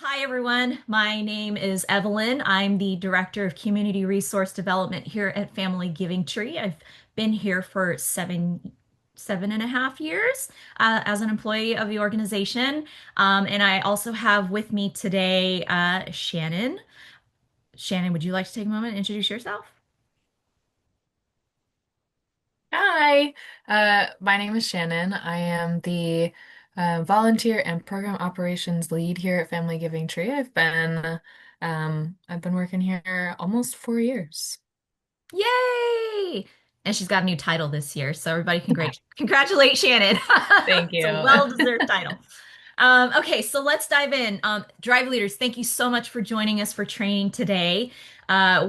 Hi, everyone. My name is Evelyn. I'm the Director of Community Resource Development here at Family Giving Tree. I've been here for seven and a half years as an employee of the organization. And I also have with me today Shannon. Shannon, would you like to take a moment and introduce yourself? Hi, my name is Shannon. I am the volunteer and program operations lead here at Family Giving Tree. I've been working here almost 4 years. Yay! And she's got a new title this year, so everybody congratulate Shannon. Thank It's a you. well-deserved title. Okay, so let's dive in. Drive leaders, thank you so much for joining us for training today.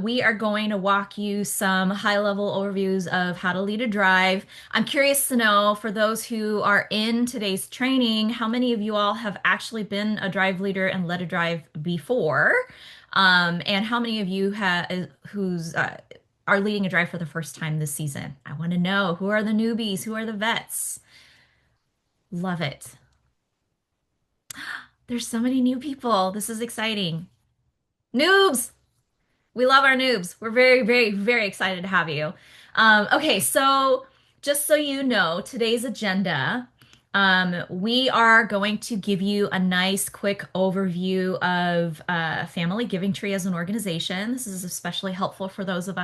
We are going to walk you some high-level overviews of how to lead a drive. I'm curious to know, for those who are in today's training, how many of you all have actually been a drive leader and led a drive before? And how many of you who's are leading a drive for the first time this season? I want to know, who are the newbies? Who are the vets? Love it. There's so many new people. This is exciting. Noobs! We love our noobs. We're very, very, very excited to have you. Okay, so just so you know, today's agenda, we are going to give you a nice, quick overview of Family Giving Tree as an organization. This is especially helpful for those of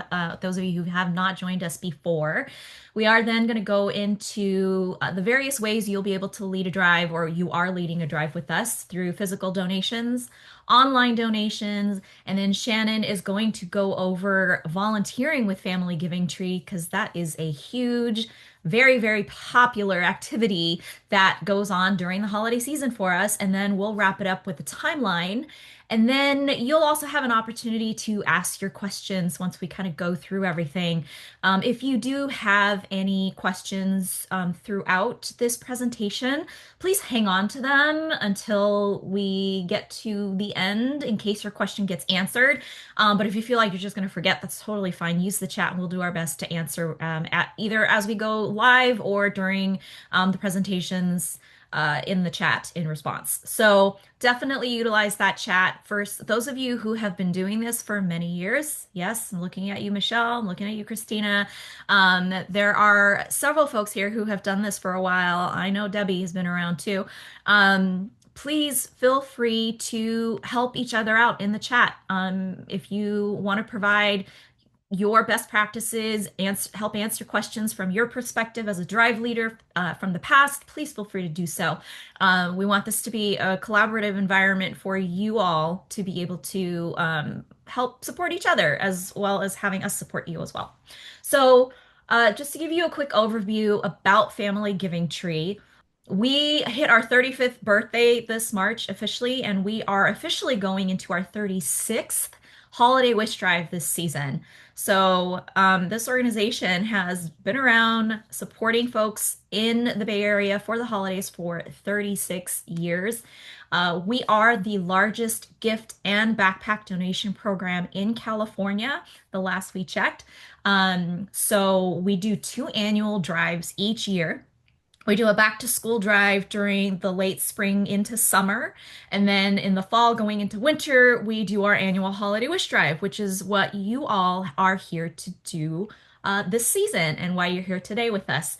you who have not joined us before. We are then going to go into the various ways you'll be able to lead a drive, or you are leading a drive with us through physical donations, online donations, and then Shannon is going to go over volunteering with Family Giving Tree because that is a huge, very, very popular activity that goes on during the holiday season for us. And then we'll wrap it up with a timeline. And then you'll also have an opportunity to ask your questions once we kind of go through everything. If you do have any questions throughout this presentation, please hang on to them until we get to the end in case your question gets answered. But if you feel like you're just going to forget, that's totally fine. Use the chat and we'll do our best to answer at either as we go live or during the presentations in the chat in response. So definitely utilize that chat. First, those of you who have been doing this for many years, yes, I'm looking at you, Michelle, I'm looking at you, Christina. There are several folks here who have done this for a while. I know Debbie has been around too. Please feel free to help each other out in the chat. If you want to provide your best practices, help answer questions from your perspective as a drive leader from the past, please feel free to do so. We want this to be a collaborative environment for you all to be able to help support each other as well as having us support you as well. So, just to give you a quick overview about Family Giving Tree, we hit our 35th birthday this March officially, and we are officially going into our 36th holiday wish drive this season. So, this organization has been around supporting folks in the Bay Area for the holidays for 36 years. We are the largest gift and backpack donation program in California, the last we checked. So, we do two annual drives each year. We do a back to school drive during the late spring into summer. And then in the fall, going into winter, we do our annual holiday wish drive, which is what you all are here to do this season and why you're here today with us.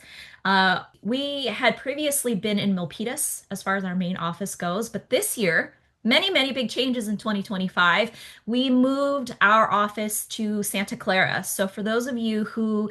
We had previously been in Milpitas as far as our main office goes, but this year, many, many big changes in 2025. We moved our office to Santa Clara. So, for those of you who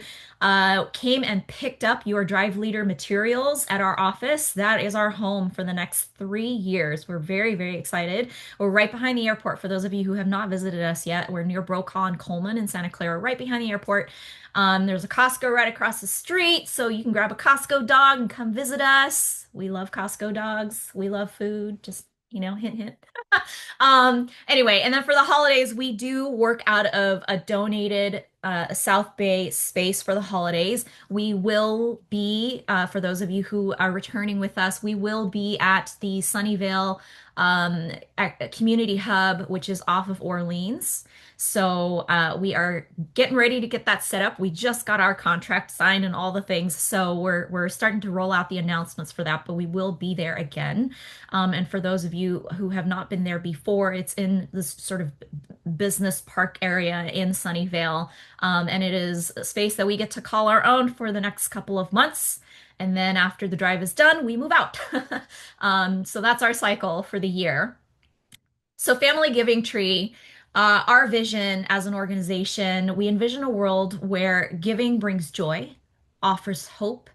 came and picked up your Drive Leader materials at our office, that is our home for the next 3 years. We're very, very excited. We're right behind the airport. For those of you who have not visited us yet, we're near Brokaw and Coleman in Santa Clara, right behind the airport. There's a Costco right across the street, so you can grab a Costco dog and come visit us. We love Costco dogs. We love food. Just, hint, hint. Anyway, and then for the holidays, we do work out of a donated a South Bay space for the holidays. We will be, for those of you who are returning with us, we will be at the Sunnyvale Community Hub, which is off of Orleans. So we are getting ready to get that set up. We just got our contract signed and all the things, so we're starting to roll out the announcements for that. But we will be there again. And for those of you who have not been there before, it's in this sort of business park area in Sunnyvale, and it is a space that we get to call our own for the next couple of months. And then after the drive is done, we move out. So that's our cycle for the year. So, Family Giving Tree, our vision as an organization, we envision a world where giving brings joy, offers hope,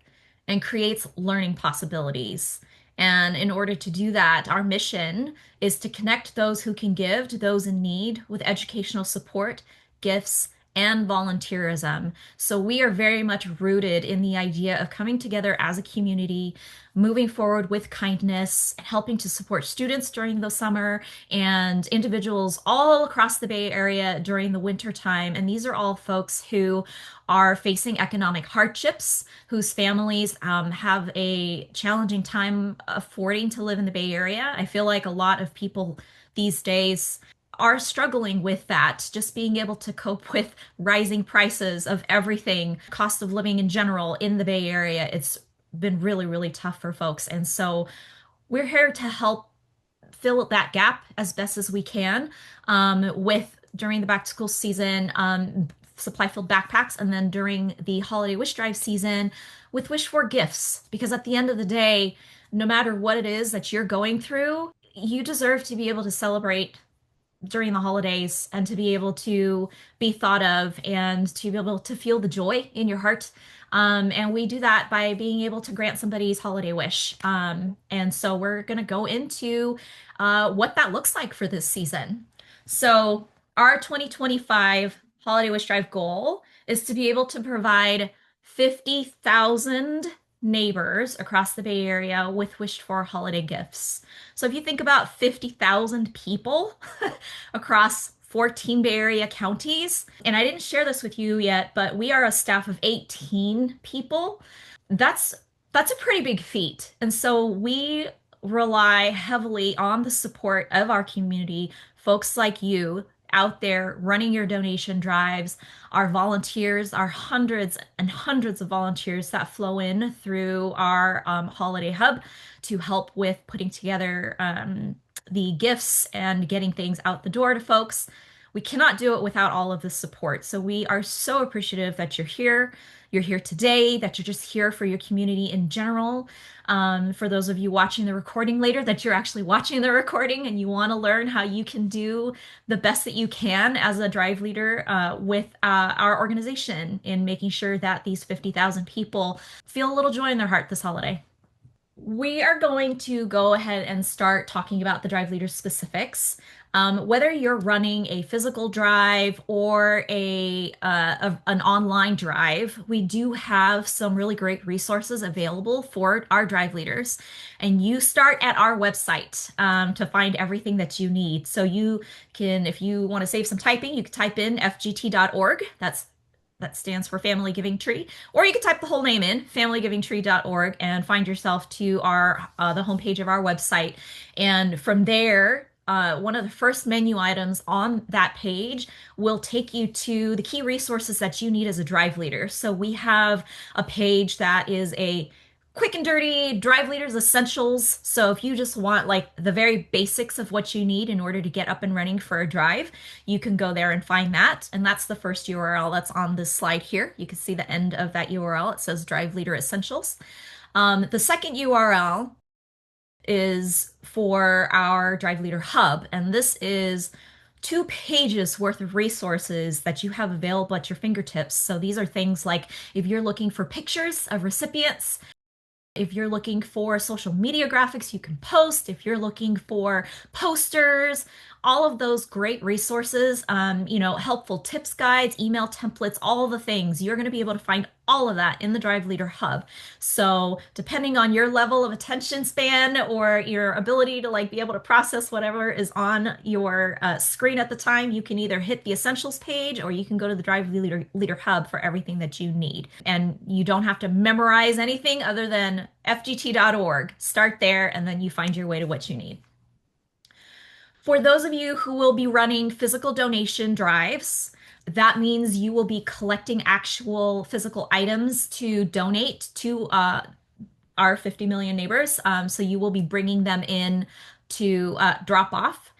and creates learning possibilities. And in order to do that, our mission is to connect those who can give to those in need with educational support, gifts, and volunteerism. So we are very much rooted in the idea of coming together as a community, moving forward with kindness, helping to support students during the summer and individuals all across the Bay Area during the winter time. And these are all folks who are facing economic hardships, whose families have a challenging time affording to live in the Bay Area. I feel like a lot of people these days are struggling with that, just being able to cope with rising prices of everything, cost of living in general in the Bay Area. It's been really, really tough for folks. And so we're here to help fill that gap as best as we can with during the back to school season, supply filled backpacks, and then during the holiday wish drive season with wish for gifts. Because at the end of the day, no matter what it is that you're going through, you deserve to be able to celebrate during the holidays and to be able to be thought of and to be able to feel the joy in your heart. And we do that by being able to grant somebody's holiday wish. And so we're going to go into what that looks like for this season. So, our 2025 Holiday Wish Drive goal is to be able to provide 50,000 neighbors across the Bay Area with wished for holiday gifts. So if you think about 50,000 people across 14 Bay Area counties, and I didn't share this with you yet, but we are a staff of 18 people. That's that's a pretty big feat. And so we rely heavily on the support of our community, folks like you out there running your donation drives, our volunteers, our hundreds and hundreds of volunteers that flow in through our holiday hub to help with putting together the gifts and getting things out the door to folks. We cannot do it without all of the support. So we are so appreciative that you're here. You're here today, that you're just here for your community in general. For those of you watching the recording later, that you're actually watching the recording and you want to learn how you can do the best that you can as a drive leader with our organization in making sure that these 50,000 people feel a little joy in their heart this holiday. We are going to go ahead and start talking about the drive leader specifics. Whether you're running a physical drive or an online drive, we do have some really great resources available for our drive leaders. And you start at our website to find everything that you need. So you can, if you want to save some typing, you can type in fgt.org. That stands for Family Giving Tree. Or you could type the whole name in, familygivingtree.org, and find yourself to our the homepage of our website. And from there, one of the first menu items on that page will take you to the key resources that you need as a drive leader. So we have a page that is a quick and dirty drive leaders essentials. So if you just want like the very basics of what you need in order to get up and running for a drive, you can go there and find that. And that's the first URL that's on this slide here. You can see the end of that URL. It says drive leader essentials. The second URL is for our drive leader hub. And this is 2 pages worth of resources that you have available at your fingertips. So these are things like if you're looking for pictures of recipients, if you're looking for social media graphics you can post, if you're looking for posters, all of those great resources, helpful tips, guides, email templates, all the things. You're going to be able to find all of that in the Drive Leader Hub. So, depending on your level of attention span or your ability to like be able to process whatever is on your screen at the time, you can either hit the Essentials page or you can go to the Leader Hub for everything that you need. And you don't have to memorize anything other than fgt.org. Start there and then you find your way to what you need. For those of you who will be running physical donation drives, that means you will be collecting actual physical items to donate to our 50 million neighbors. So you will be bringing them in to drop off.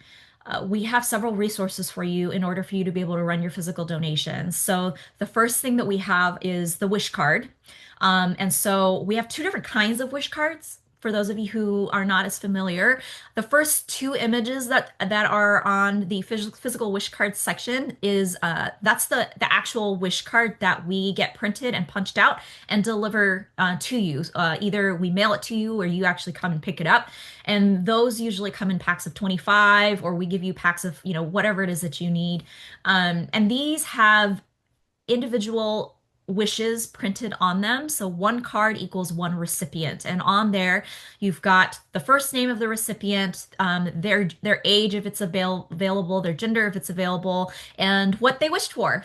We have several resources for you in order for you to be able to run your physical donations. So the first thing that we have is the wish card. And so we have two different kinds of wish cards. For those of you who are not as familiar, the first two images that are on the physical wish card section is that's the actual wish card that we get printed and punched out and deliver to you. Either we mail it to you or you actually come and pick it up. And those usually come in packs of 25, or we give you packs of whatever it is that you need. And these have individual wishes printed on them. So one card equals one recipient. And on there, you've got the first name of the recipient, their age if it's available, their gender if it's available, and what they wished for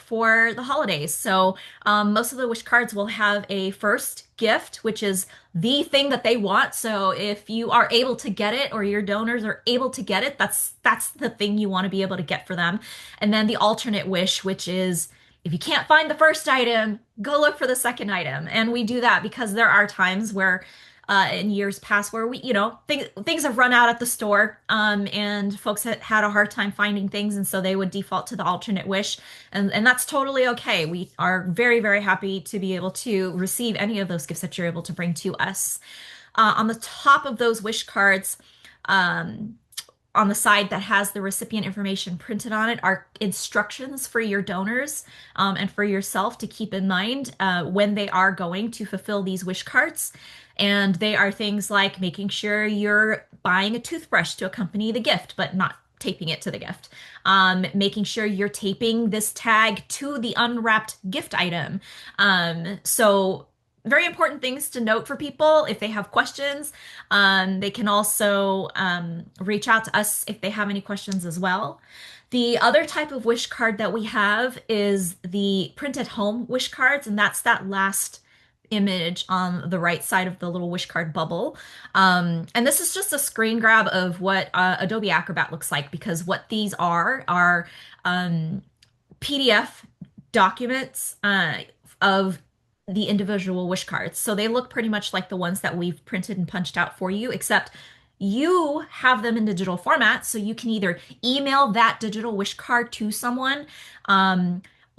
the holidays. So most of the wish cards will have a first gift, which is the thing that they want. So if you are able to get it or your donors are able to get it, that's the thing you want to be able to get for them. And then the alternate wish, which is if you can't find the first item, go look for the second item. And we do that because there are times where in years past where things have run out at the store, and folks had a hard time finding things, and so they would default to the alternate wish, and that's totally okay. We are very, very happy to be able to receive any of those gifts that you're able to bring to us. On the top of those wish cards, on the side that has the recipient information printed on it are instructions for your donors, and for yourself to keep in mind when they are going to fulfill these wish cards. And they are things like making sure you're buying a toothbrush to accompany the gift, but not taping it to the gift. Making sure you're taping this tag to the unwrapped gift item. So very important things to note for people if they have questions. They can also reach out to us if they have any questions as well. The other type of wish card that we have is the print at home wish cards, and that's that last image on the right side of the little wish card bubble. And this is just a screen grab of what Adobe Acrobat looks like, because what these are PDF documents of the individual wish cards. So they look pretty much like the ones that we've printed and punched out for you, except you have them in digital format. So you can either email that digital wish card to someone,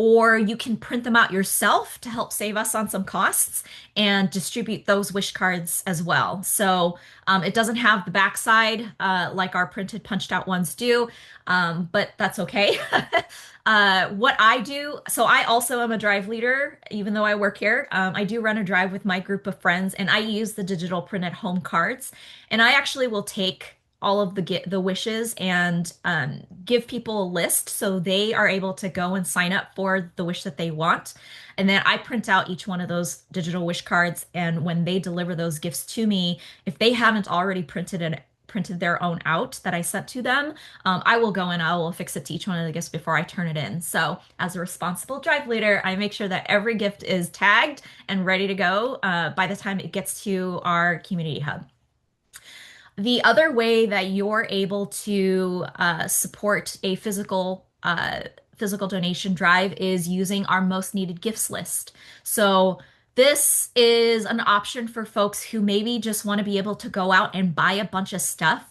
or you can print them out yourself to help save us on some costs and distribute those wish cards as well. So it doesn't have the backside like our printed, punched out ones do, but that's okay. What I do, so I also am a drive leader, even though I work here. I do run a drive with my group of friends, and I use the digital print at home cards. And I actually will take all of the wishes and give people a list so they are able to go and sign up for the wish that they want. And then I print out each one of those digital wish cards. And when they deliver those gifts to me, if they haven't already printed their own out that I sent to them, I will go and I will affix it to each one of the gifts before I turn it in. So as a responsible drive leader, I make sure that every gift is tagged and ready to go by the time it gets to our community hub. The other way that you're able to support a physical donation drive is using our most needed gifts list. So this is an option for folks who maybe just want to be able to go out and buy a bunch of stuff,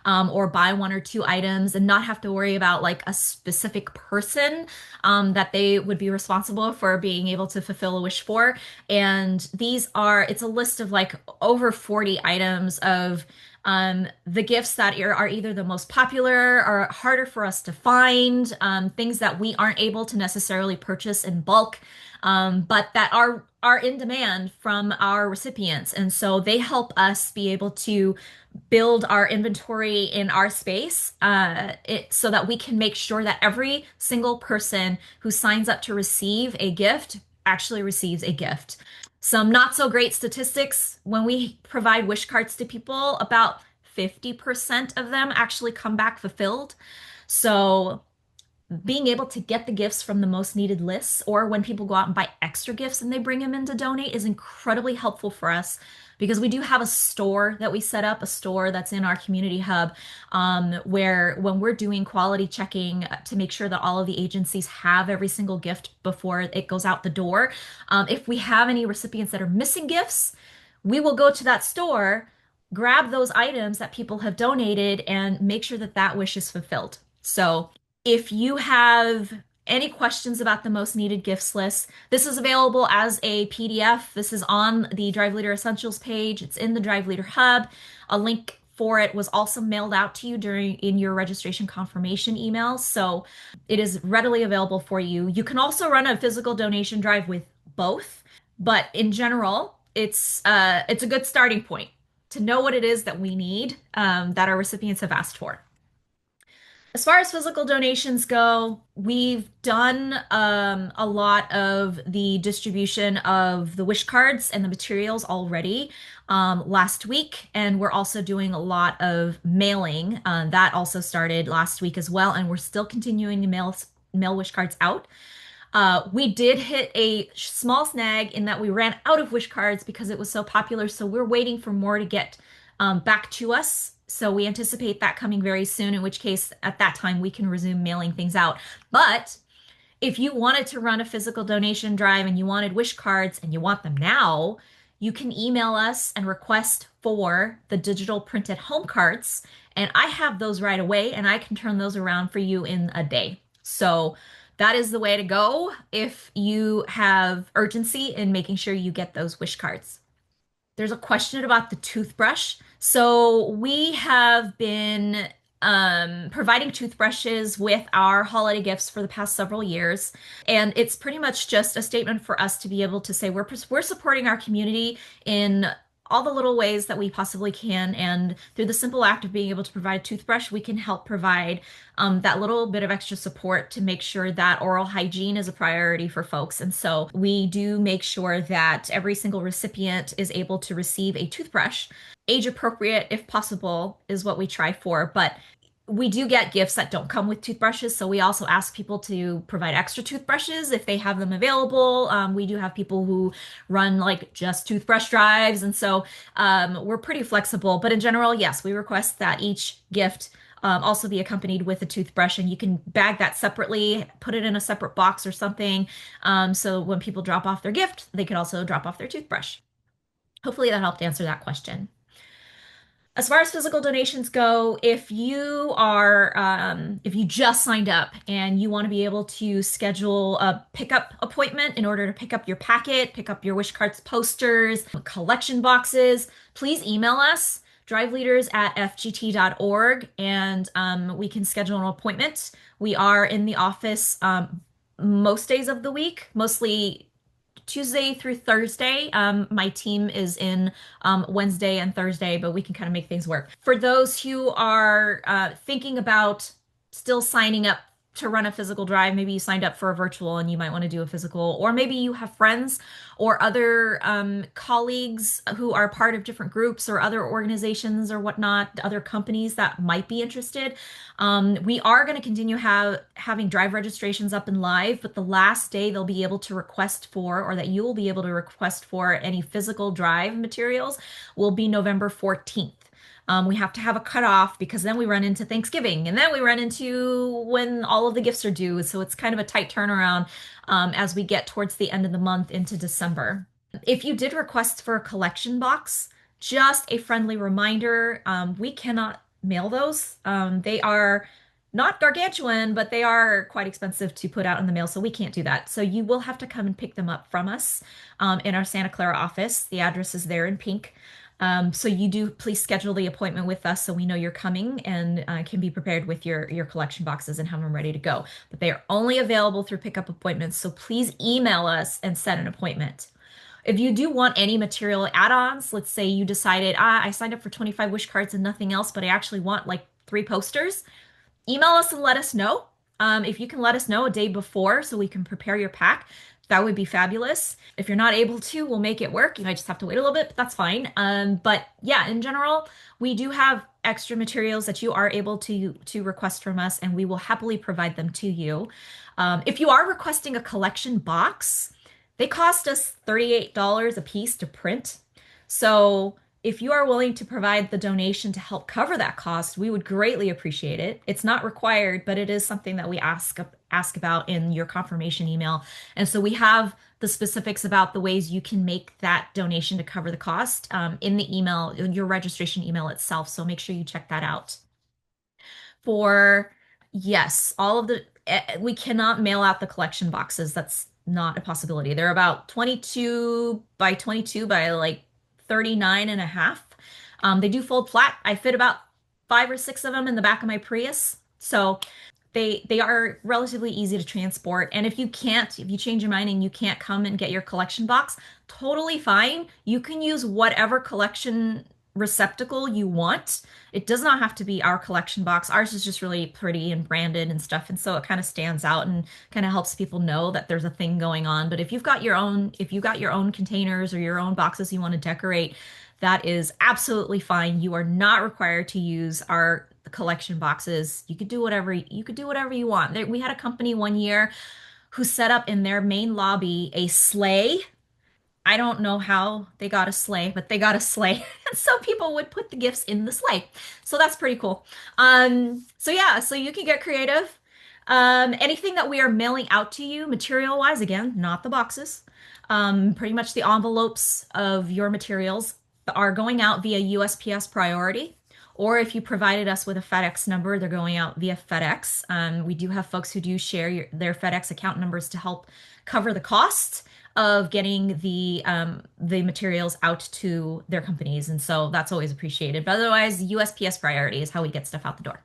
or buy one or two items and not have to worry about like a specific person that they would be responsible for being able to fulfill a wish for. And it's a list of like over 40 items of the gifts that are either the most popular or harder for us to find, things that we aren't able to necessarily purchase in bulk, but that are are in demand from our recipients. And so they help us be able to build our inventory in our space so that we can make sure that every single person who signs up to receive a gift actually receives a gift. Some not so great statistics when we provide wish cards to people, about 50% of them actually come back fulfilled. So being able to get the gifts from the most needed lists, or when people go out and buy extra gifts and they bring them in to donate, is incredibly helpful for us because we do have a store that we set up, a store that's in our community hub, where when we're doing quality checking to make sure that all of the agencies have every single gift before it goes out the door, if we have any recipients that are missing gifts, we will go to that store, grab those items that people have donated, and make sure that that wish is fulfilled. So if you have any questions about the most needed gifts list, this is available as a PDF. This is on the Drive Leader Essentials page. It's in the Drive Leader Hub. A link for it was also mailed out to you during in your registration confirmation email, so it is readily available for you. You can also run a physical donation drive with both, but in general, it's a good starting point to know what it is that we need, that our recipients have asked for. As far as physical donations go, we've done a lot of the distribution of the wish cards and the materials already last week, and we're also doing a lot of mailing. That also started last week as well, and we're still continuing to mail wish cards out. We did hit a small snag in that we ran out of wish cards because it was so popular. So we're waiting for more to get back to us. So we anticipate that coming very soon, in which case at that time we can resume mailing things out. But if you wanted to run a physical donation drive and you wanted wish cards and you want them now, you can email us and request for the digital printed home cards. And I have those right away and I can turn those around for you in a day. So that is the way to go if you have urgency in making sure you get those wish cards. There's a question about the toothbrush. So we have been providing toothbrushes with our holiday gifts for the past several years. And it's pretty much just a statement for us to be able to say we're supporting our community in all the little ways that we possibly can. And through the simple act of being able to provide a toothbrush, we can help provide that little bit of extra support to make sure that oral hygiene is a priority for folks. And so we do make sure that every single recipient is able to receive a toothbrush. Age appropriate, if possible, is what we try for. But we do get gifts that don't come with toothbrushes, so we also ask people to provide extra toothbrushes if they have them available. We do have people who run like just toothbrush drives, and so we're pretty flexible. But in general, yes, we request that each gift also be accompanied with a toothbrush, and you can bag that separately, put it in a separate box or something, so when people drop off their gift, they can also drop off their toothbrush. Hopefully that helped answer that question. As far as physical donations go, if you just signed up and you want to be able to schedule a pickup appointment in order to pick up your packet, pick up your wish cards, posters, collection boxes, please email us, driveleaders@fgt.org, and we can schedule an appointment. We are in the office most days of the week, mostly Tuesday through Thursday. My team is in Wednesday and Thursday, but we can kind of make things work. For those who are thinking about still signing up to run a physical drive, maybe you signed up for a virtual and you might want to do a physical, or maybe you have friends or other colleagues who are part of different groups or other organizations or whatnot, other companies that might be interested. We are going to continue having drive registrations up and live, but the last day they'll be able to request for, or that you will be able to request for any physical drive materials, will be November 14th. We have to have a cutoff because then we run into Thanksgiving and then we run into when all of the gifts are due. So it's kind of a tight turnaround as we get towards the end of the month into December. If you did request for a collection box, just a friendly reminder, we cannot mail those. They are not gargantuan, but they are quite expensive to put out in the mail, so we can't do that. So you will have to come and pick them up from us in our Santa Clara office. The address is there in pink. So you do please schedule the appointment with us so we know you're coming and can be prepared with your collection boxes and have them ready to go. But they are only available through pickup appointments, so please email us and set an appointment. If you do want any material add-ons, let's say you decided, I signed up for 25 wish cards and nothing else, but I actually want like 3 posters, email us and let us know. If you can let us know a day before so we can prepare your pack, that would be fabulous. If you're not able to, we'll make it work. You might just have to wait a little bit, but that's fine. But yeah, in general, we do have extra materials that you are able to request from us, and we will happily provide them to you. If you are requesting a collection box, they cost us $38 a piece to print. So if you are willing to provide the donation to help cover that cost, we would greatly appreciate it. It's not required, but it is something that we ask about in your confirmation email. And so we have the specifics about the ways you can make that donation to cover the cost in the email, in your registration email itself. So make sure you check that out. For yes, all of the we cannot mail out the collection boxes. That's not a possibility. They're about 22 by 22 by like 39 and a half. They do fold flat. I fit about 5 or 6 of them in the back of my Prius. So they are relatively easy to transport. And if you change your mind and you can't come and get your collection box, totally fine. You can use whatever collection receptacle you want. It does not have to be our collection box. Ours is just really pretty and branded and stuff. And so it kind of stands out and kind of helps people know that there's a thing going on. But if you've got your own containers or your own boxes you want to decorate, that is absolutely fine. You are not required to use our collection boxes. You could do whatever you want. We had a company one year who set up in their main lobby a sleigh. I don't know how they got a sleigh, but they got a sleigh. And so people would put the gifts in the sleigh. So that's pretty cool. So yeah, so you can get creative. Anything that we are mailing out to you, material wise, again, not the boxes. Pretty much the envelopes of your materials are going out via USPS priority. Or if you provided us with a FedEx number, they're going out via FedEx. We do have folks who do share their FedEx account numbers to help cover the costs of getting the materials out to their companies, and so that's always appreciated. But otherwise, USPS priority is how we get stuff out the door.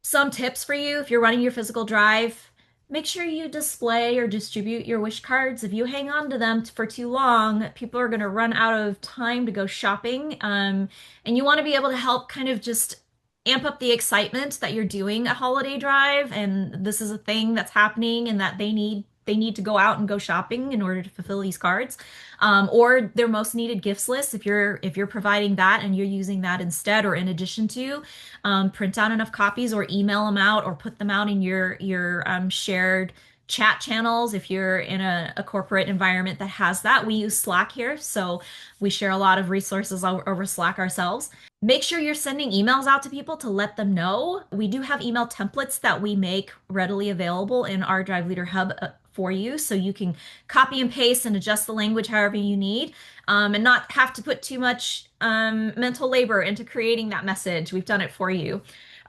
Some tips for you if you're running your physical drive. Make sure you display or distribute your wish cards. If you hang on to them for too long, people are going to run out of time to go shopping. And you want to be able to help kind of just amp up the excitement that you're doing a holiday drive and this is a thing that's happening and that they need to go out and go shopping in order to fulfill these cards, or their most needed gifts list. If you're providing that and you're using that instead or in addition to, print out enough copies or email them out or put them out in your shared chat channels. If you're in a corporate environment that has that, we use Slack here, so we share a lot of resources over Slack ourselves. Make sure you're sending emails out to people to let them know. We do have email templates that we make readily available in our Drive Leader Hub for you, so you can copy and paste and adjust the language however you need, and not have to put too much mental labor into creating that message. We've done it for you.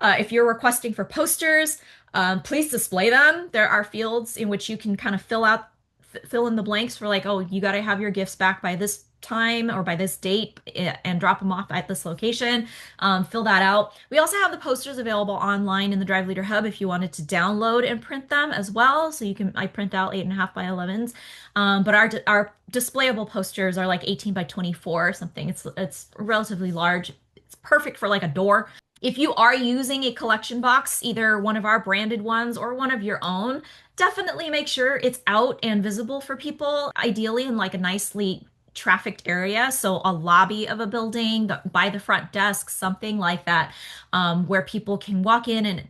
If you're requesting for posters, please display them. There are fields in which you can kind of fill in the blanks for like, oh, you got to have your gifts back by this time or by this date and drop them off at this location. Fill that out. We also have the posters available online in the Drive Leader Hub if you wanted to download and print them as well. So I print out 8.5 by 11s. But our displayable posters are like 18 by 24 or something. It's relatively large. It's perfect for like a door. If you are using a collection box, either one of our branded ones or one of your own, definitely make sure it's out and visible for people, ideally in like a nicely trafficked area. So a lobby of a building, by the front desk, something like that, where people can walk in and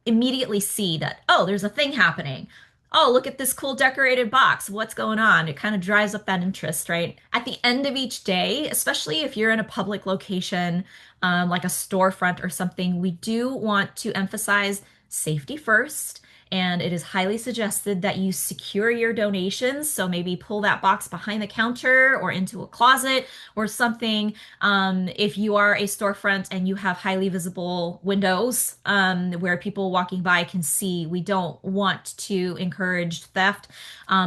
immediately see that, oh, there's a thing happening. Oh, look at this cool decorated box. What's going on? It kind of drives up that interest, right? At the end of each day, especially if you're in a public location, like a storefront or something, we do want to emphasize safety first. And it is highly suggested that you secure your donations. So maybe pull that box behind the counter or into a closet or something. If you are a storefront and you have highly visible windows where people walking by can see, we don't want to encourage theft.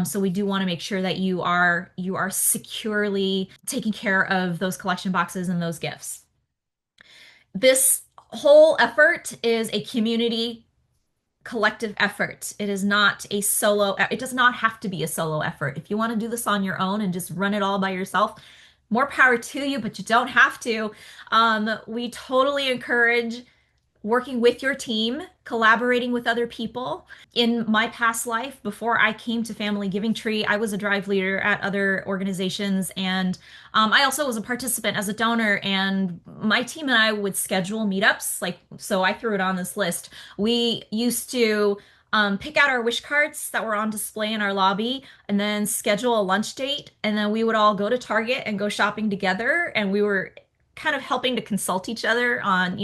So we do want to make sure that you are securely taking care of those collection boxes and those gifts. This whole effort is a community collective effort. It is not a solo, it does not have to be a solo effort. If you want to do this on your own and just run it all by yourself, more power to you, but you don't have to. We totally encourage working with your team, collaborating with other people. In my past life, before I came to Family Giving Tree, I was a drive leader at other organizations, and I also was a participant as a donor. And my team and I would schedule meetups. Like, so I threw it on this list. We used to pick out our wish cards that were on display in our lobby and then schedule a lunch date. And then we would all go to Target and go shopping together. And we were kind of helping to consult each other on,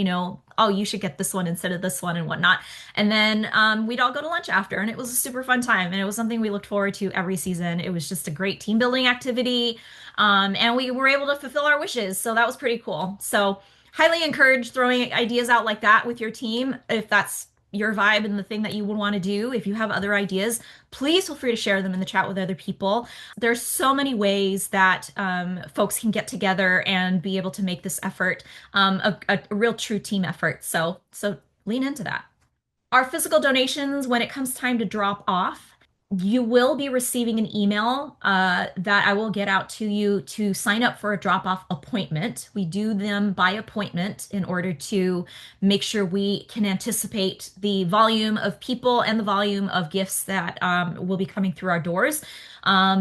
oh, you should get this one instead of this one and whatnot. And then we'd all go to lunch after, and it was a super fun time. And it was something we looked forward to every season. It was just a great team building activity. And we were able to fulfill our wishes. So that was pretty cool. So, highly encourage throwing ideas out like that with your team if that's your vibe and the thing that you would want to do. If you have other ideas, please feel free to share them in the chat with other people. There's so many ways that folks can get together and be able to make this effort a real true team effort. So lean into that. Our physical donations, when it comes time to drop off, you will be receiving an email that I will get out to you to sign up for a drop-off appointment. We do them by appointment in order to make sure we can anticipate the volume of people and the volume of gifts that will be coming through our doors.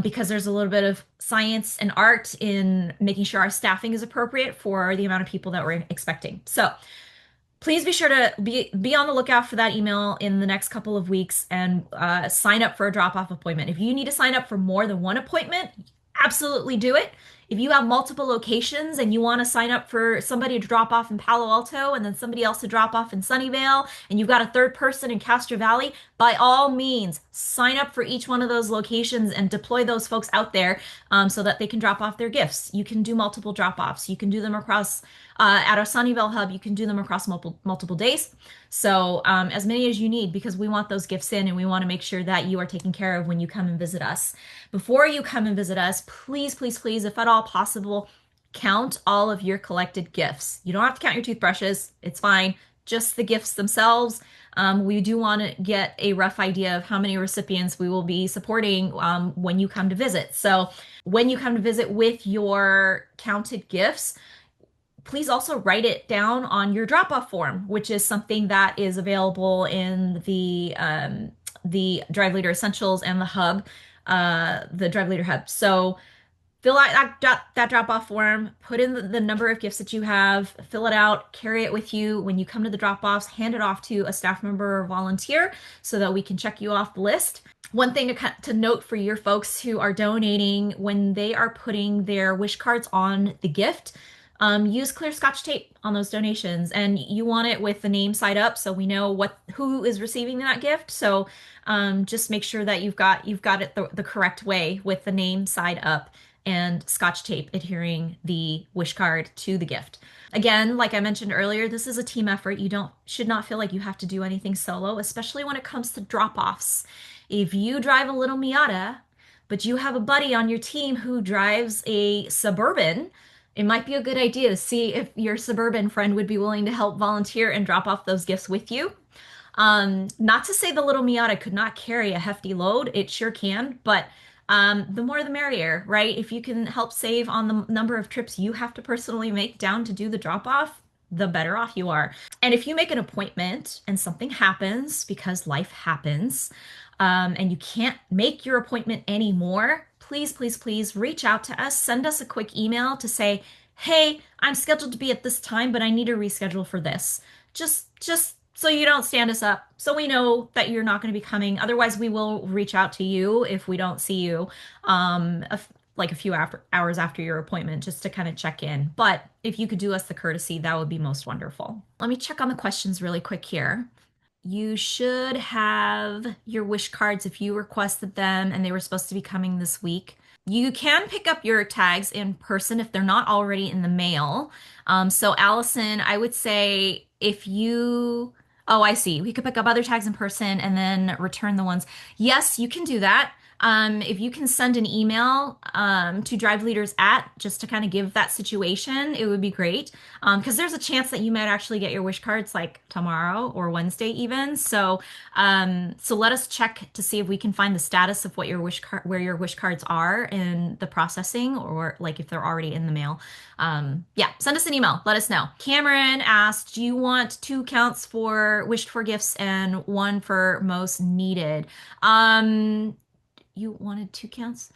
Because there's a little bit of science and art in making sure our staffing is appropriate for the amount of people that we're expecting. So please be sure to be on the lookout for that email in the next couple of weeks and sign up for a drop-off appointment. If you need to sign up for more than one appointment, absolutely do it. If you have multiple locations and you want to sign up for somebody to drop off in Palo Alto and then somebody else to drop off in Sunnyvale, and you've got a third person in Castro Valley, by all means, sign up for each one of those locations and deploy those folks out there so that they can drop off their gifts. You can do multiple drop-offs. You can do them across at our Sunnyvale hub. You can do them across multiple days. So as many as you need, because we want those gifts in and we want to make sure that you are taken care of when you come and visit us. Before you come and visit us, please, please, please, if at all possible, count all of your collected gifts. You don't have to count your toothbrushes. It's fine. Just the gifts themselves. We do want to get a rough idea of how many recipients we will be supporting when you come to visit. So when you come to visit with your counted gifts, please also write it down on your drop-off form, which is something that is available in the Drive Leader Essentials and the Hub, the Drive Leader Hub. So fill out that drop-off form, put in the number of gifts that you have, fill it out, carry it with you when you come to the drop-offs, hand it off to a staff member or volunteer so that we can check you off the list. One thing to note for your folks who are donating, when they are putting their wish cards on the gift, use clear Scotch tape on those donations, and you want it with the name side up so we know who is receiving that gift. So just make sure that you've got it the correct way with the name side up and Scotch tape adhering the wish card to the gift. Again, like I mentioned earlier, this is a team effort. You should not feel like you have to do anything solo, especially when it comes to drop-offs. If you drive a little Miata, but you have a buddy on your team who drives a Suburban, it might be a good idea to see if your Suburban friend would be willing to help volunteer and drop off those gifts with you. Not to say the little Miata could not carry a hefty load, it sure can, but the more the merrier, right? If you can help save on the number of trips you have to personally make down to do the drop off, the better off you are. And if you make an appointment and something happens because life happens, and you can't make your appointment anymore, please, please, please reach out to us. Send us a quick email to say, hey, I'm scheduled to be at this time, but I need to reschedule for this. Just so you don't stand us up, so we know that you're not going to be coming. Otherwise, we will reach out to you if we don't see you like a few hours after your appointment just to kind of check in. But if you could do us the courtesy, that would be most wonderful. Let me check on the questions really quick here. You should have your wish cards if you requested them and they were supposed to be coming this week. You can pick up your tags in person if they're not already in the mail. So Allison, I would say if you, oh, I see. We could pick up other tags in person and then return the ones. Yes, you can do that. If you can send an email to Drive Leaders at just to kind of give that situation, it would be great. Because there's a chance that you might actually get your wish cards like tomorrow or Wednesday even. So let us check to see if we can find the status of what your where your wish cards are in the processing, or like if they're already in the mail. Yeah, send us an email. Let us know. Cameron asked, do you want two counts for wished for gifts and one for most needed? Um, you wanted two counts?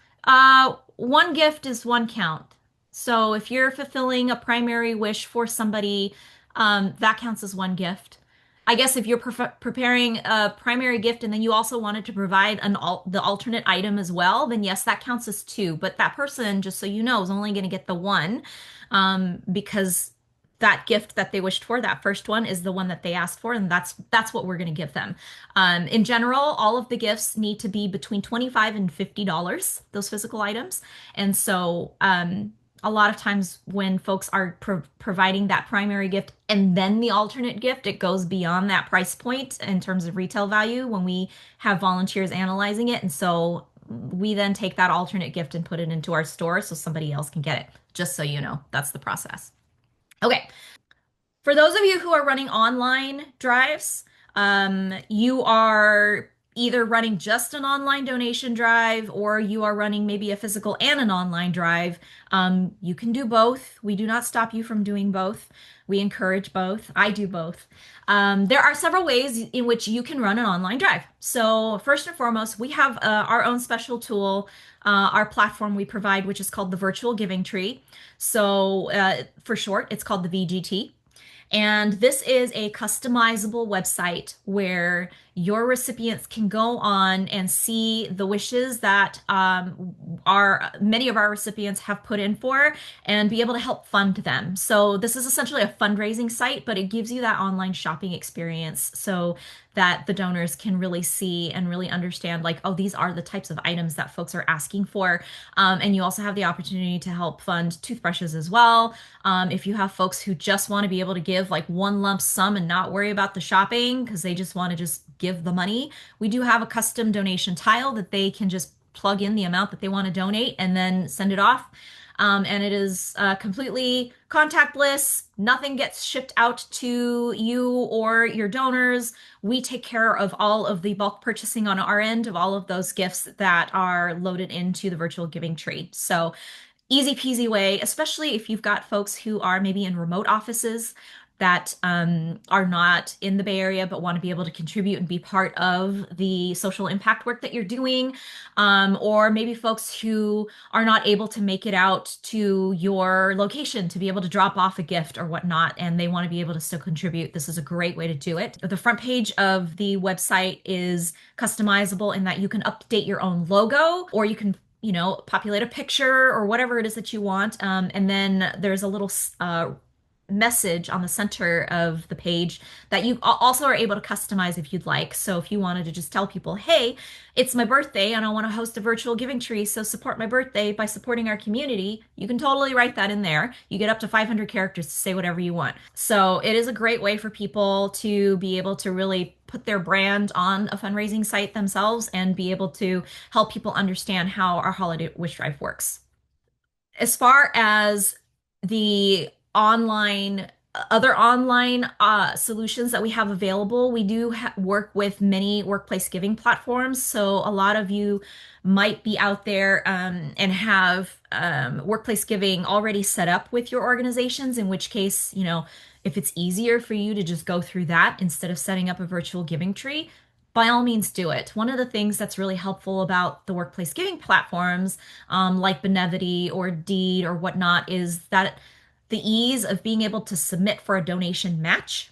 One gift is one count. So if you're fulfilling a primary wish for somebody, that counts as one gift. I guess if you're preparing a primary gift and then you also wanted to provide the alternate item as well, then yes, that counts as two. But that person, just so you know, is only going to get the one, because that gift that they wished for, that first one, is the one that they asked for, and that's what we're going to give them. In general, all of the gifts need to be between $25 and $50, those physical items. And so a lot of times when folks are providing that primary gift and then the alternate gift, it goes beyond that price point in terms of retail value when we have volunteers analyzing it. And so we then take that alternate gift and put it into our store so somebody else can get it. Just so you know, that's the process. Okay. For those of you who are running online drives, you are either running just an online donation drive or you are running maybe a physical and an online drive. You can do both. We do not stop you from doing both. We encourage both. I do both. There are several ways in which you can run an online drive. So, first and foremost, we have our own special tool, our platform we provide, which is called the Virtual Giving Tree. So, for short, it's called the VGT. And this is a customizable website where your recipients can go on and see the wishes that many of our recipients have put in for and be able to help fund them. So this is essentially a fundraising site, but it gives you that online shopping experience so that the donors can really see and really understand, like, oh, these are the types of items that folks are asking for. And you also have the opportunity to help fund toothbrushes as well. If you have folks who just want to be able to give like one lump sum and not worry about the shopping because they just want to just give the money, we do have a custom donation tile that they can just plug in the amount that they want to donate and then send it off. And it is completely contactless. Nothing gets shipped out to you or your donors. We take care of all of the bulk purchasing on our end of all of those gifts that are loaded into the virtual giving tree. So easy peasy way, especially if you've got folks who are maybe in remote offices that are not in the Bay Area but want to be able to contribute and be part of the social impact work that you're doing. Or maybe folks who are not able to make it out to your location to be able to drop off a gift or whatnot, and they want to be able to still contribute. This is a great way to do it. The front page of the website is customizable in that you can update your own logo, or you can populate a picture or whatever it is that you want. And then there's a little message on the center of the page that you also are able to customize if you'd like. So if you wanted to just tell people, hey, it's my birthday and I want to host a virtual giving tree, so support my birthday by supporting our community, you can totally write that in there. You get up to 500 characters to say whatever you want. So it is a great way for people to be able to really put their brand on a fundraising site themselves and be able to help people understand how our holiday wish drive works. As far as the other online solutions that we have available, we do work with many workplace giving platforms. So a lot of you might be out there and have workplace giving already set up with your organizations, in which case, if it's easier for you to just go through that instead of setting up a virtual giving tree, by all means do it. One of the things that's really helpful about the workplace giving platforms, like Benevity or Deed or whatnot, is that the ease of being able to submit for a donation match.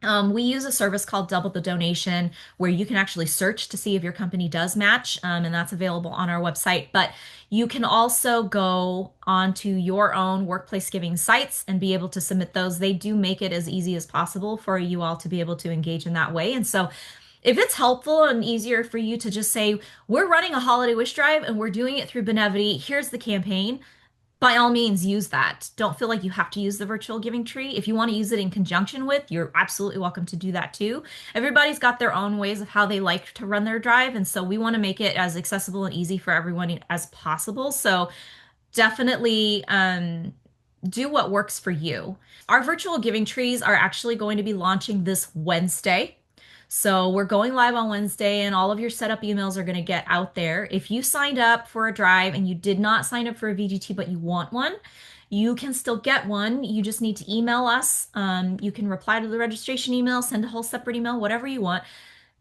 We use a service called Double the Donation, where you can actually search to see if your company does match, and that's available on our website. But you can also go onto your own workplace giving sites and be able to submit those. They do make it as easy as possible for you all to be able to engage in that way. And so if it's helpful and easier for you to just say, we're running a holiday wish drive and we're doing it through Benevity, here's the campaign, by all means use that. Don't feel like you have to use the virtual giving tree. If you want to use it in conjunction with, you're absolutely welcome to do that too. Everybody's got their own ways of how they like to run their drive, and so we want to make it as accessible and easy for everyone as possible. So definitely do what works for you. Our virtual giving trees are actually going to be launching this Wednesday. So we're going live on Wednesday, and all of your setup emails are going to get out there. If you signed up for a drive and you did not sign up for a VGT, but you want one, you can still get one. You just need to email us. You can reply to the registration email, send a whole separate email, whatever you want,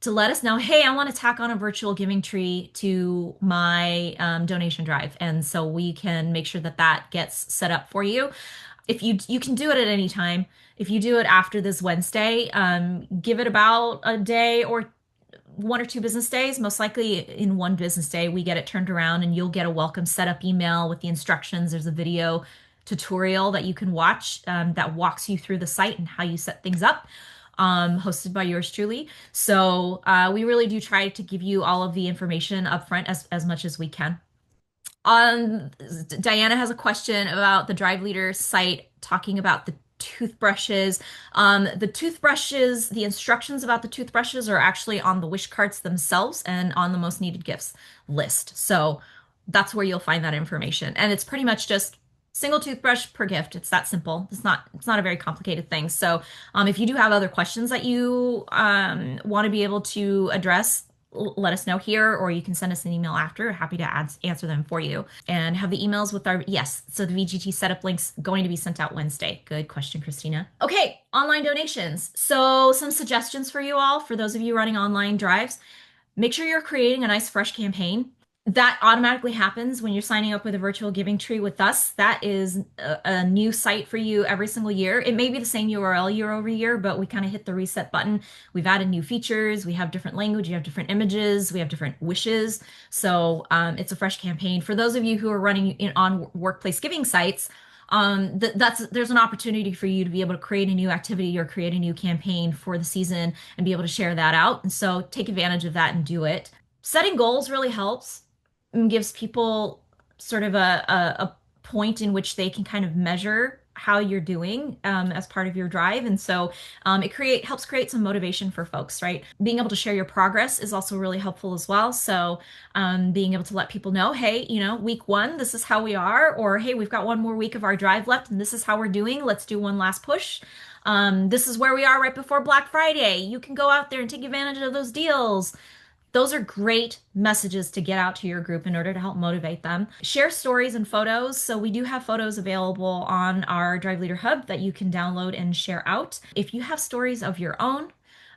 to let us know, hey, I want to tack on a virtual giving tree to my donation drive. And so we can make sure that that gets set up for you. If you can do it at any time. If you do it after this Wednesday, give it about a day or 1 or 2 business days. Most likely in 1 business day, we get it turned around and you'll get a welcome setup email with the instructions. There's a video tutorial that you can watch that walks you through the site and how you set things up, hosted by yours truly. So we really do try to give you all of the information upfront as much as we can. Diana has a question about the Drive Leader site talking about the toothbrushes. The instructions about the toothbrushes are actually on the wish cards themselves and on the most needed gifts list. So that's where you'll find that information. And it's pretty much just single toothbrush per gift. It's that simple. It's not a very complicated thing. So if you do have other questions that you want to be able to address, let us know here, or you can send us an email after. Happy to answer them for you. And have the emails with our, yes, so the VGT setup links going to be sent out Wednesday. Good question, Christina. Okay, online donations. So some suggestions for you all, for those of you running online drives. Make sure you're creating a nice fresh campaign. That automatically happens when you're signing up with a virtual giving tree with us. That is a new site for you every single year. It may be the same URL year over year, but we kind of hit the reset button. We've added new features. We have different language. You have different images. We have different wishes. So it's a fresh campaign. For those of you who are running on workplace giving sites, there's an opportunity for you to be able to create a new activity or create a new campaign for the season and be able to share that out. And so take advantage of that and do it. Setting goals really helps and gives people sort of a point in which they can kind of measure how you're doing as part of your drive. And so it helps create some motivation for folks, right? Being able to share your progress is also really helpful as well. So being able to let people know, hey, week 1, this is how we are, or hey, we've got 1 more week of our drive left and this is how we're doing. Let's do one last push. This is where we are right before Black Friday. You can go out there and take advantage of those deals. Those are great messages to get out to your group in order to help motivate them. Share stories and photos. So we do have photos available on our Drive Leader Hub that you can download and share out. If you have stories of your own,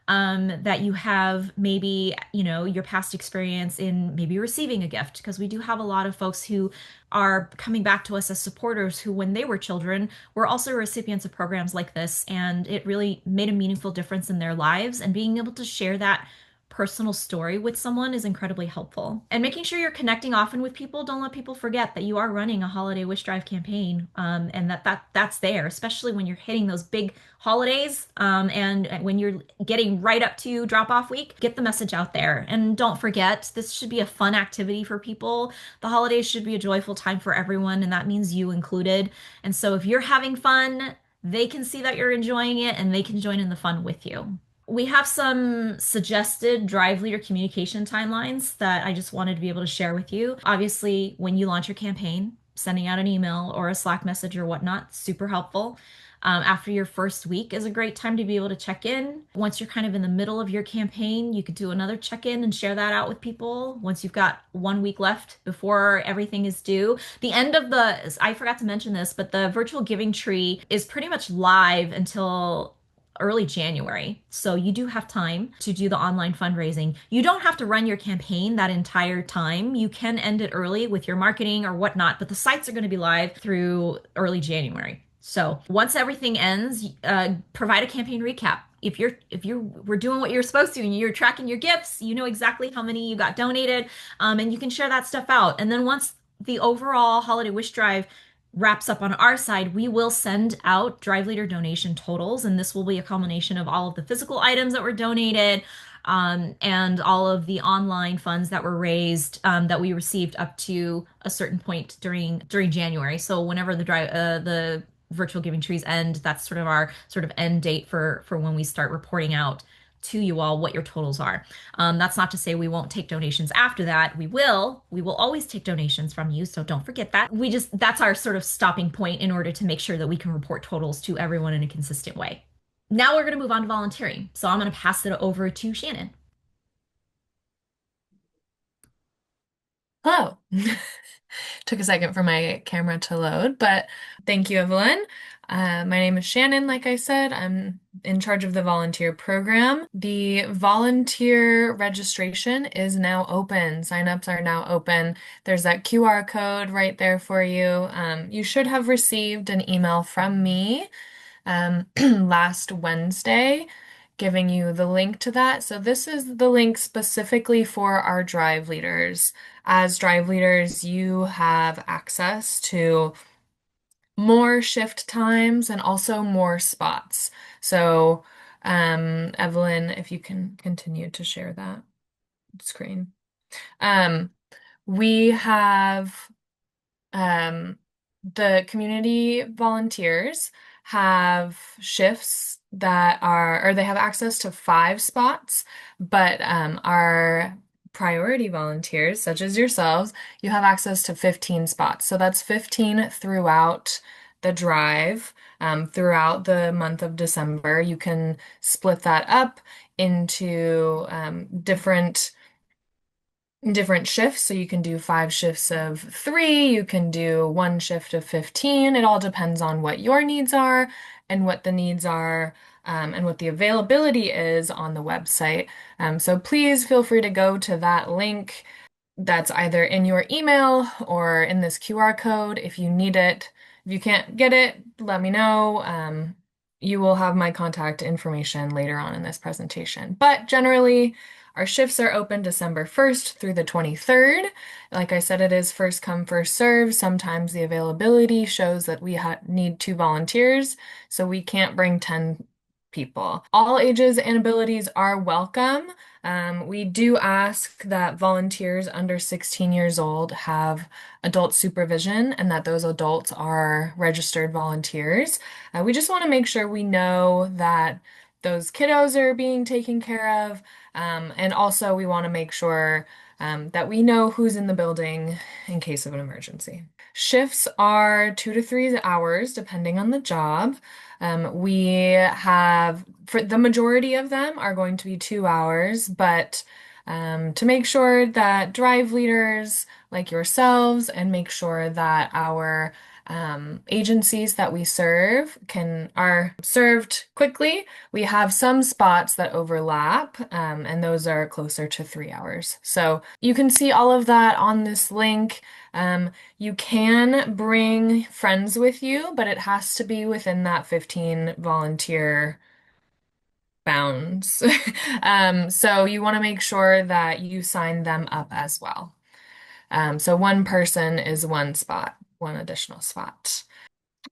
that you have maybe, your past experience in maybe receiving a gift, because we do have a lot of folks who are coming back to us as supporters who, when they were children, were also recipients of programs like this, and it really made a meaningful difference in their lives. And being able to share that personal story with someone is incredibly helpful. And making sure you're connecting often with people. Don't let people forget that you are running a holiday wish drive campaign, and that's there, especially when you're hitting those big holidays, and when you're getting right up to drop off week. Get the message out there. And don't forget, this should be a fun activity for people. The holidays should be a joyful time for everyone, and that means you included. And so if you're having fun, they can see that you're enjoying it and they can join in the fun with you. We have some suggested Drive Leader communication timelines that I just wanted to be able to share with you. Obviously, when you launch your campaign, sending out an email or a Slack message or whatnot, super helpful. After your first week is a great time to be able to check in. Once you're kind of in the middle of your campaign, you could do another check-in and share that out with people. Once you've got 1 week left before everything is due. I forgot to mention this, but the virtual giving tree is pretty much live until early January. So you do have time to do the online fundraising. You don't have to run your campaign that entire time. You can end it early with your marketing or whatnot, but the sites are going to be live through early January. So once everything ends, provide a campaign recap. If we're doing what you're supposed to and you're tracking your gifts, you know exactly how many you got donated, and you can share that stuff out. And then once the overall holiday wish drive wraps up on our side, we will send out Drive Leader donation totals, and this will be a culmination of all of the physical items that were donated, and all of the online funds that were raised that we received up to a certain point during January. So whenever the virtual giving trees end, that's sort of our sort of end date for when we start reporting out to you all what your totals are. That's not to say we won't take donations after that. We will. We will always take donations from you, so don't forget that. That's our sort of stopping point in order to make sure that we can report totals to everyone in a consistent way. Now we're going to move on to volunteering. So I'm going to pass it over to Shannon. Hello. Took a second for my camera to load, but thank you, Evelyn. My name is Shannon, like I said. I'm in charge of the volunteer program. The volunteer registration is now open. Signups are now open. There's that QR code right there for you. You should have received an email from me last Wednesday giving you the link to that. So this is the link specifically for our drive leaders. As drive leaders, you have access to more shift times and also more spots. So, Evelyn, if you can continue to share that screen. Um, we have um, the community volunteers have shifts that are, or they have access to 5 spots, but our priority volunteers, such as yourselves, you have access to 15 spots. So that's 15 throughout the drive, throughout the month of December. You can split that up into different shifts. So you can do 5 shifts of 3, you can do 1 shift of 15. It all depends on what your needs are and what the needs are, and what the availability is on the website. So please feel free to go to that link that's either in your email or in this QR code if you need it. If you can't get it, let me know. You will have my contact information later on in this presentation. But generally, our shifts are open December 1st through the 23rd. Like I said, it is first come, first serve. Sometimes the availability shows that we need 2 volunteers, so we can't bring 10 people. All ages and abilities are welcome. We do ask that volunteers under 16 years old have adult supervision and that those adults are registered volunteers. We just want to make sure we know that those kiddos are being taken care of. And also, we want to make sure that we know who's in the building in case of an emergency. Shifts are 2 to 3 hours, depending on the job. We have, for the majority of them, are going to be 2 hours, but to make sure that drive leaders like yourselves and make sure that our agencies that we serve are served quickly. We have some spots that overlap, and those are closer to 3 hours. So you can see all of that on this link. You can bring friends with you, but it has to be within that 15 volunteer bounds. So you want to make sure that you sign them up as well. So one person is 1 spot, 1 additional spot.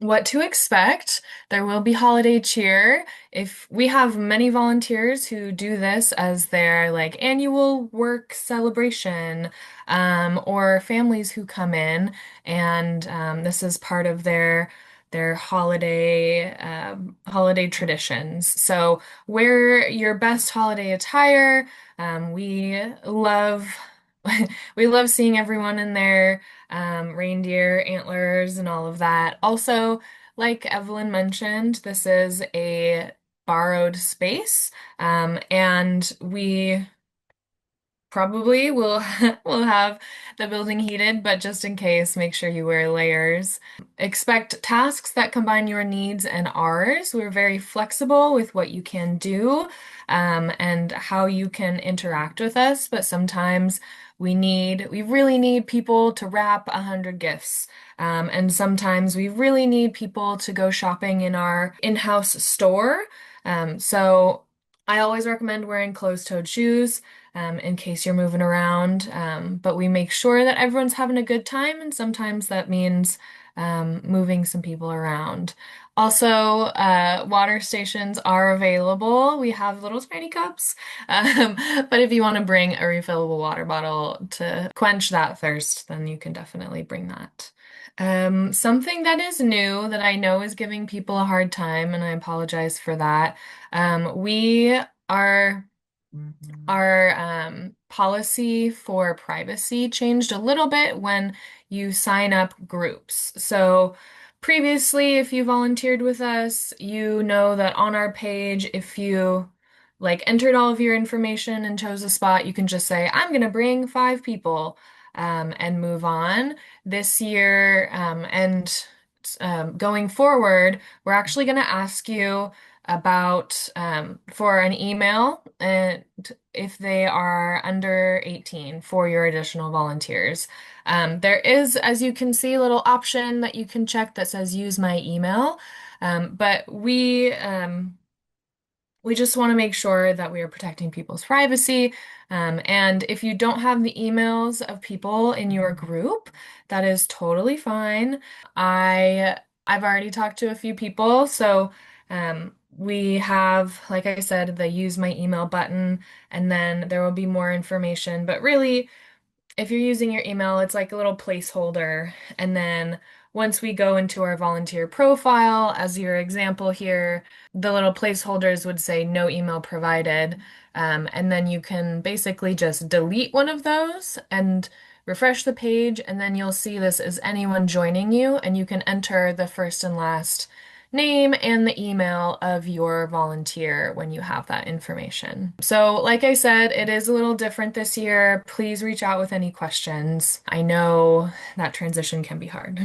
What to expect? There will be holiday cheer. If we have many volunteers who do this as their like annual work celebration, or families who come in and this is part of their holiday traditions. So wear your best holiday attire. We love we love seeing everyone in their reindeer antlers and all of that. Also, like Evelyn mentioned, this is a borrowed space, and we probably will have the building heated, but just in case, make sure you wear layers. Expect tasks that combine your needs and ours. We're very flexible with what you can do, and how you can interact with us, but sometimes we really need people to wrap 100 gifts. And sometimes we really need people to go shopping in our in-house store. So I always recommend wearing closed-toed shoes, in case you're moving around. But we make sure that everyone's having a good time, and sometimes that means moving some people around. Also, water stations are available. We have little tiny cups. Um, but if you want to bring a refillable water bottle to quench that thirst, then you can definitely bring that. Something that is new that I know is giving people a hard time, and I apologize for that. We are Our policy for privacy changed a little bit when you sign up groups. So previously, if you volunteered with us, you know that on our page, if you like entered all of your information and chose a spot, you can just say, I'm going to bring 5 people, and move on. This year, and going forward, we're actually going to ask you about for an email and if they are under 18 for your additional volunteers. There is, as you can see, a little option that you can check that says use my email. But we just want to make sure that we are protecting people's privacy. And if you don't have the emails of people in your group, that is totally fine. I've already talked to a few people, so we have, like I said, the use my email button, and then there will be more information. But really, if you're using your email, it's like a little placeholder. And then once we go into our volunteer profile, as your example here, the little placeholders would say no email provided. And then you can basically just delete one of those and refresh the page. And then you'll see this as anyone joining you, and you can enter the first and last name and the email of your volunteer when you have that information. So, like I said, it is a little different this year. Please reach out with any questions. I know that transition can be hard.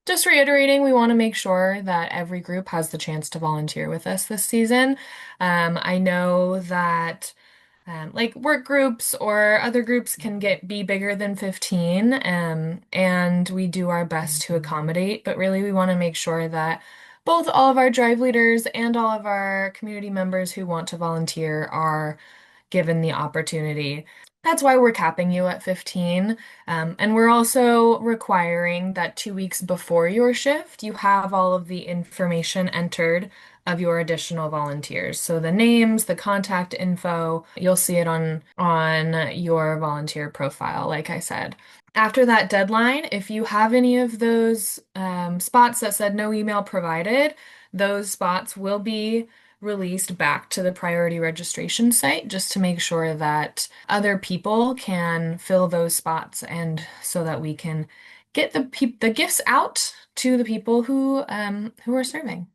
Just reiterating, we want to make sure that every group has the chance to volunteer with us this season. I know that like work groups or other groups can be bigger than 15, and we do our best to accommodate, but really we want to make sure that both all of our drive leaders and all of our community members who want to volunteer are given the opportunity. That's why we're capping you at 15. And we're also requiring that 2 weeks before your shift, you have all of the information entered of your additional volunteers. So the names, the contact info, you'll see it on your volunteer profile, like I said. After that deadline, if you have any of those spots that said no email provided, those spots will be released back to the priority registration site just to make sure that other people can fill those spots and so that we can get the gifts out to the people who are serving.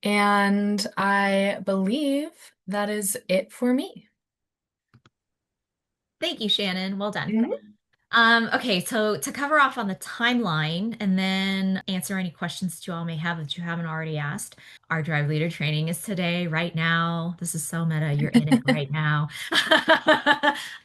And I believe that is it for me. Thank you, Shannon. Well done. Mhm. Okay, so to cover off on the timeline and then answer any questions that you all may have that you haven't already asked, our drive leader training is today, right now. This is so meta. You're in it right now.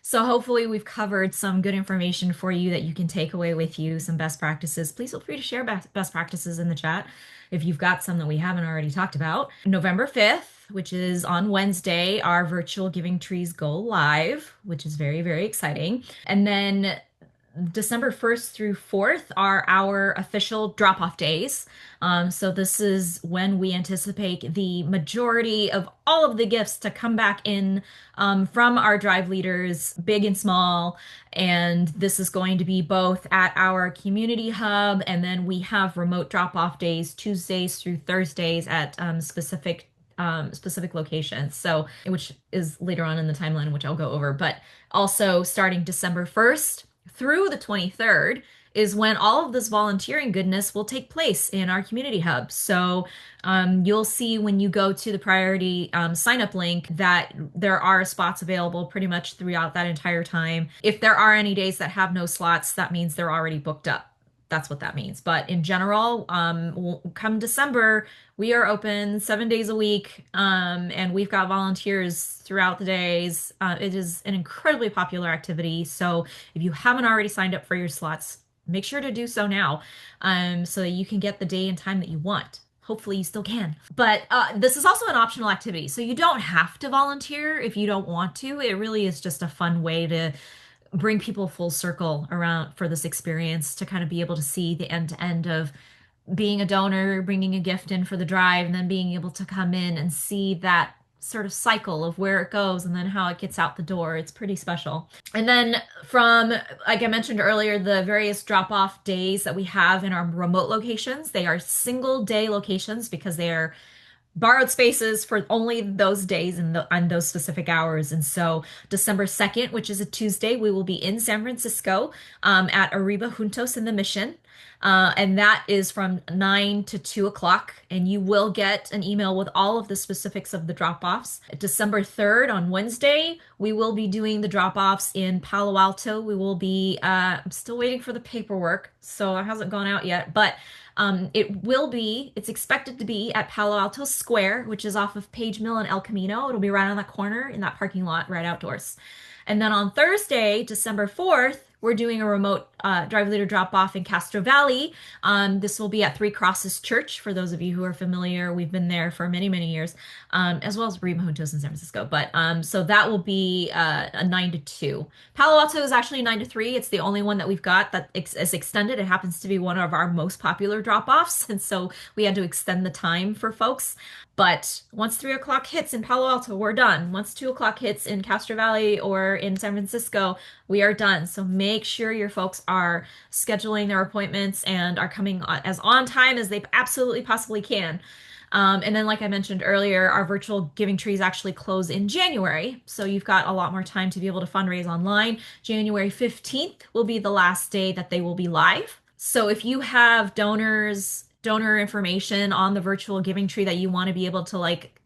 So hopefully we've covered some good information for you that you can take away with you, some best practices. Please feel free to share best practices in the chat if you've got some that we haven't already talked about. November 5th, which is on Wednesday, our virtual Giving Trees go live, which is very, very exciting. And then December 1st through 4th are our official drop-off days. So this is when we anticipate the majority of all of the gifts to come back in from our drive leaders, big and small. And this is going to be both at our community hub, and then we have remote drop-off days, Tuesdays through Thursdays at specific locations. So, which is later on in the timeline, which I'll go over. But also starting December 1st through the 23rd is when all of this volunteering goodness will take place in our community hub. So you'll see when you go to the priority sign up link that there are spots available pretty much throughout that entire time. If there are any days that have no slots, that means they're already booked up. That's what that means. But in general, come December, we are open 7 days a week, and we've got volunteers throughout the days. It is an incredibly popular activity. So if you haven't already signed up for your slots, make sure to do so now, so that you can get the day and time that you want. Hopefully you still can. But this is also an optional activity. So you don't have to volunteer if you don't want to. It really is just a fun way to bring people full circle around for this experience, to kind of be able to see the end to end of being a donor, bringing a gift in for the drive, and then being able to come in and see that sort of cycle of where it goes and then how it gets out the door. It's pretty special. And then from, like I mentioned earlier, the various drop-off days that we have in our remote locations, they are single day locations because they are borrowed spaces for only those days and on those specific hours. And so December 2nd, which is a Tuesday, we will be in San Francisco at Arriba Juntos in the Mission. And that is from 9 to 2 o'clock. And you will get an email with all of the specifics of the drop offs. December 3rd, on Wednesday, we will be doing the drop offs in Palo Alto. We will be, I'm still waiting for the paperwork, so it hasn't gone out yet, but it's expected to be at Palo Alto Square, which is off of Page Mill and El Camino. It'll be right on that corner in that parking lot, right outdoors. And then on Thursday, December 4th, we're doing a remote drive leader drop off in Castro Valley. This will be at Three Crosses Church. For those of you who are familiar, we've been there for many, many years, as well as Rima Juntos in San Francisco. But so that will be a 9 to 2. Palo Alto is actually 9 to 3. It's the only one that we've got that is extended. It happens to be one of our most popular drop offs. And so we had to extend the time for folks. But once 3 o'clock hits in Palo Alto, we're done. Once 2 o'clock hits in Castro Valley or in San Francisco, we are done. So make sure your folks are scheduling their appointments and are coming as on time as they absolutely possibly can. And then, like I mentioned earlier, our virtual giving trees actually close in January. So you've got a lot more time to be able to fundraise online. January 15th will be the last day that they will be live. So if you have donor information on the virtual giving tree that you want to be able to like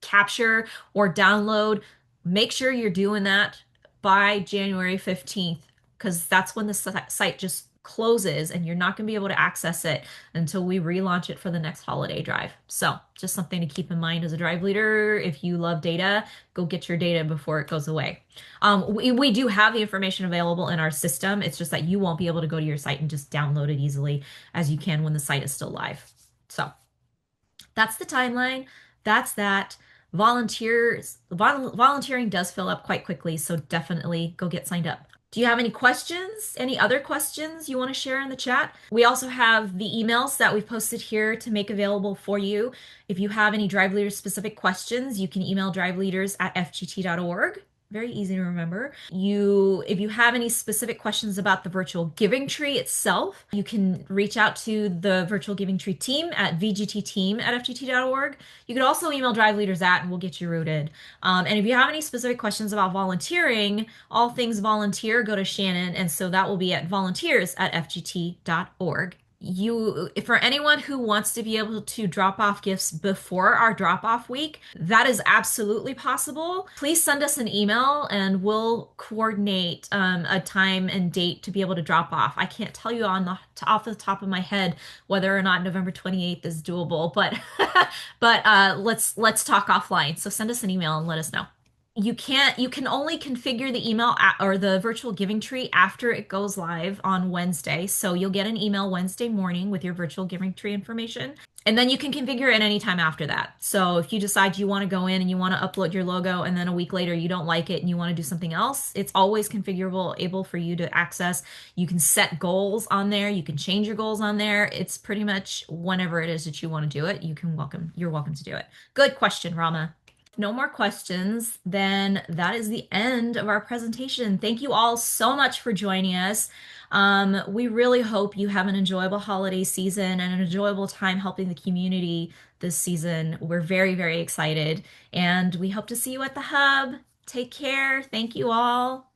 capture or download, make sure you're doing that by January 15th because that's when the site just closes and you're not going to be able to access it until we relaunch it for the next holiday drive. So just something to keep in mind as a drive leader. If you love data, go get your data before it goes away. We do have the information available in our system. It's just that you won't be able to go to your site and just download it easily as you can when the site is still live. So that's the timeline. That's that. Volunteering does fill up quite quickly, so definitely go get signed up. Do you have any questions? Any other questions you want to share in the chat? We also have the emails that we've posted here to make available for you. If you have any Drive Leaders specific questions, you can email driveleaders@fgt.org. Very easy to remember. If you have any specific questions about the virtual giving tree itself, you can reach out to the virtual giving tree team at vgtteam@fgt.org. You could also email drive leaders and we'll get you routed. And if you have any specific questions about volunteering, all things volunteer, go to Shannon. And so that will be at volunteers@fgt.org. For anyone who wants to be able to drop off gifts before our drop off week, that is absolutely possible. Please send us an email and we'll coordinate a time and date to be able to drop off. I can't tell you off the top of my head whether or not November 28th is doable, but let's talk offline. So send us an email and let us know. You can only configure the email or the virtual giving tree after it goes live on Wednesday. So you'll get an email Wednesday morning with your virtual giving tree information. And then you can configure it anytime after that. So if you decide you want to go in and you want to upload your logo and then a week later you don't like it and you want to do something else, it's always configurable, able for you to access. You can set goals on there. You can change your goals on there. It's pretty much whenever it is that you want to do it, you're welcome to do it. Good question, Rama. No more questions, then that is the end of our presentation. Thank you all so much for joining us. We really hope you have an enjoyable holiday season and an enjoyable time helping the community this season. We're very, very excited, and we hope to see you at the hub. Take care. Thank you all.